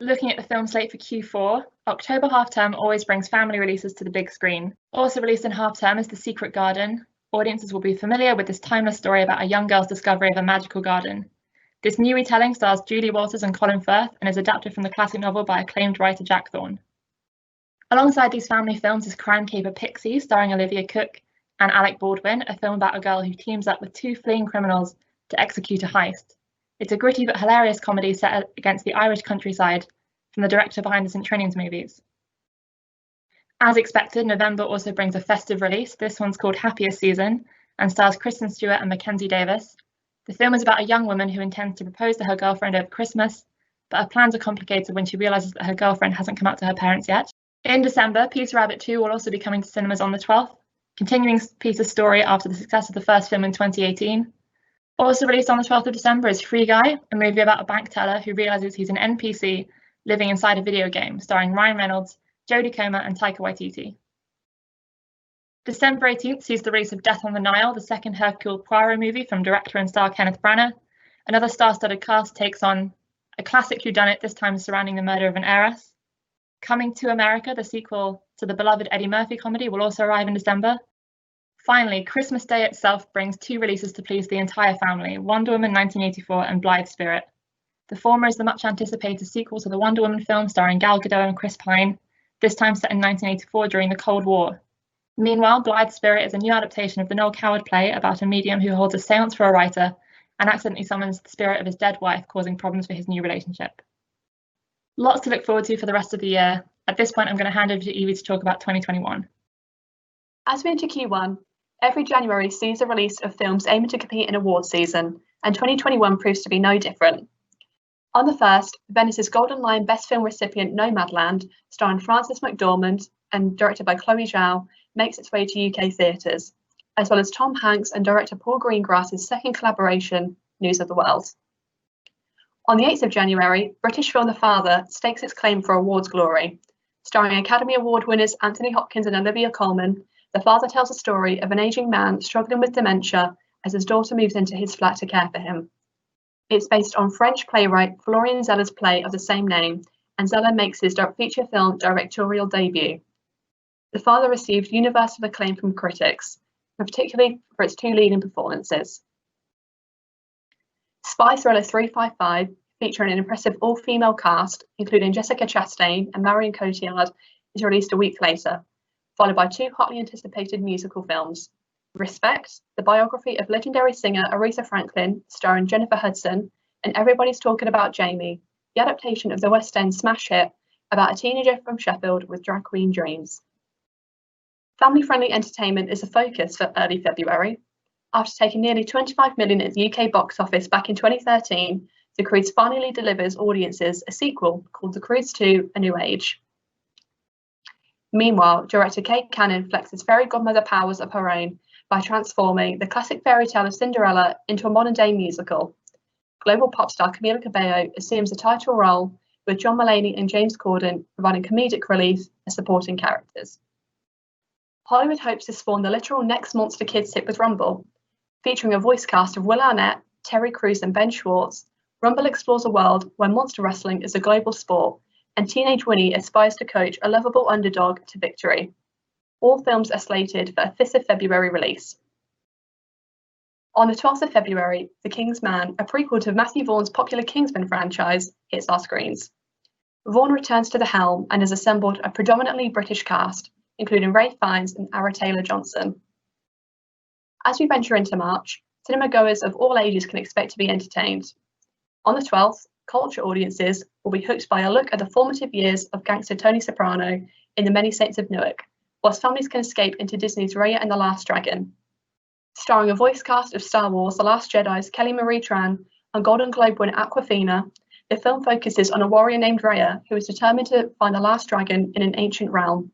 Looking at the film slate for Q4, October half-term always brings family releases to the big screen. Also released in half-term is The Secret Garden. Audiences will be familiar with this timeless story about a young girl's discovery of a magical garden. This new retelling stars Julie Walters and Colin Firth and is adapted from the classic novel by acclaimed writer Jack Thorne. Alongside these family films is crime caper Pixie, starring Olivia Cooke and Alec Baldwin, a film about a girl who teams up with two fleeing criminals to execute a heist. It's a gritty but hilarious comedy set against the Irish countryside from the director behind the St. Trinian's movies. As expected, November also brings a festive release. This one's called Happiest Season and stars Kristen Stewart and Mackenzie Davis. The film is about a young woman who intends to propose to her girlfriend over Christmas, but her plans are complicated when she realises that her girlfriend hasn't come out to her parents yet. In December, Peter Rabbit 2 will also be coming to cinemas on the 12th, continuing Peter's story after the success of the first film in 2018. Also released on the 12th of December is Free Guy, a movie about a bank teller who realises he's an NPC living inside a video game, starring Ryan Reynolds, Jodie Comer and Taika Waititi. December 18th sees the release of Death on the Nile, the second Hercule Poirot movie from director and star Kenneth Branagh. Another star-studded cast takes on a classic whodunit, this time surrounding the murder of an heiress. Coming to America, the sequel to the beloved Eddie Murphy comedy, will also arrive in December. Finally, Christmas Day itself brings two releases to please the entire family, Wonder Woman 1984 and Blithe Spirit. The former is the much-anticipated sequel to the Wonder Woman film starring Gal Gadot and Chris Pine, this time set in 1984 during the Cold War. Meanwhile, Blithe Spirit is a new adaptation of the Noel Coward play about a medium who holds a seance for a writer and accidentally summons the spirit of his dead wife, causing problems for his new relationship. Lots to look forward to for the rest of the year. At this point, I'm going to hand over to Evie to talk about 2021. As we enter Q1, every January sees the release of films aiming to compete in awards season, and 2021 proves to be no different. On the 1st, Venice's Golden Lion Best Film recipient Nomadland, starring Frances McDormand and directed by Chloe Zhao, makes its way to UK theatres, as well as Tom Hanks and director Paul Greengrass's second collaboration, News of the World. On the 8th of January, British film The Father stakes its claim for awards glory. Starring Academy Award winners Anthony Hopkins and Olivia Colman, The Father tells a story of an ageing man struggling with dementia as his daughter moves into his flat to care for him. It's based on French playwright Florian Zeller's play of the same name, and Zeller makes his feature film directorial debut. The Father received universal acclaim from critics, particularly for its two leading performances. Spy thriller 355, featuring an impressive all-female cast, including Jessica Chastain and Marion Cotillard, is released a week later, followed by two hotly anticipated musical films. Respect, the biography of legendary singer Aretha Franklin, starring Jennifer Hudson, and Everybody's Talking About Jamie, the adaptation of the West End smash hit about a teenager from Sheffield with drag queen dreams. Family-friendly entertainment is a focus for early February. After taking nearly 25 million at the UK box office back in 2013, The Croods finally delivers audiences a sequel called The Croods 2: A New Age. Meanwhile, director Kate Cannon flexes fairy godmother powers of her own by transforming the classic fairy tale of Cinderella into a modern-day musical. Global pop star Camila Cabello assumes the title role, with John Mulaney and James Corden providing comedic relief as supporting characters. Hollywood hopes to spawn the literal next Monster Kids hit with Rumble. Featuring a voice cast of Will Arnett, Terry Crews and Ben Schwartz, Rumble explores a world where monster wrestling is a global sport, and teenage Winnie aspires to coach a lovable underdog to victory. All films are slated for a 5th of February release. On the 12th of February, The King's Man, a prequel to Matthew Vaughn's popular Kingsman franchise, hits our screens. Vaughn returns to the helm and has assembled a predominantly British cast, including Ralph Fiennes and Ara Taylor-Johnson. As we venture into March, cinema goers of all ages can expect to be entertained. On the 12th, culture audiences will be hooked by a look at the formative years of gangster Tony Soprano in The Many Saints of Newark, whilst families can escape into Disney's Raya and the Last Dragon. Starring a voice cast of Star Wars: The Last Jedi's Kelly Marie Tran and Golden Globe winner Awkwafina, the film focuses on a warrior named Raya who is determined to find the last dragon in an ancient realm.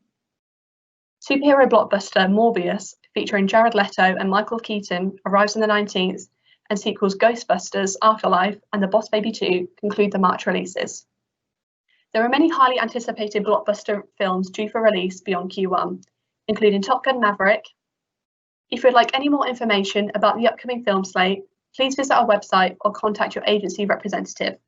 Superhero blockbuster Morbius, featuring Jared Leto and Michael Keaton, arrives on the 19th, and sequels Ghostbusters, Afterlife, and The Boss Baby 2 conclude the March releases. There are many highly anticipated blockbuster films due for release beyond Q1, including Top Gun Maverick. If you'd like any more information about the upcoming film slate, please visit our website or contact your agency representative.